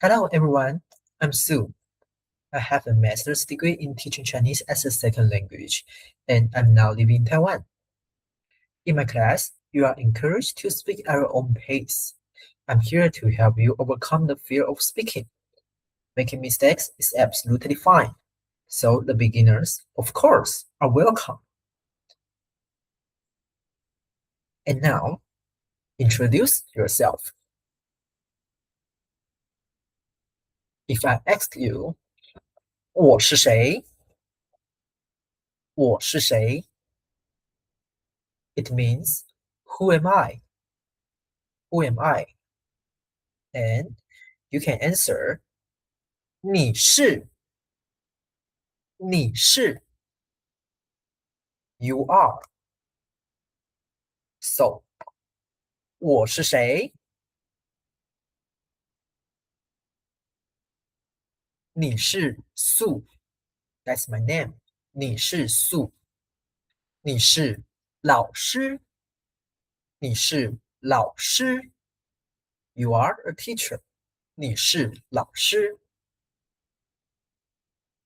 Hello everyone, I'm Sue. I have a master's degree in teaching Chinese as a second language, and I'm now living in Taiwan. In my class, you are encouraged to speak at your own pace. I'm here to help you overcome the fear of speaking. Making mistakes is absolutely fine. So the beginners, of course, are welcome. And now, introduce yourself. If I ask you, 我是谁?我是谁? It means, who am I? Who am I? And you can answer, 你是 you are. So, 我是谁? 你是素 That's my name. 你是素你是老师你是老师 You are a teacher. 你是老师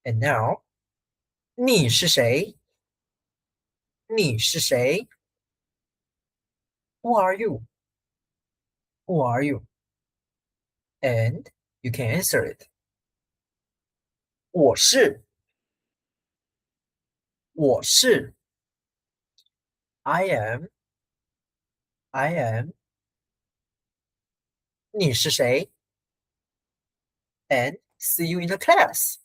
And now, 你是谁? 你是谁? Who are you? Who are you? And you can answer it. 我是 I am 你是谁? And see you in the class.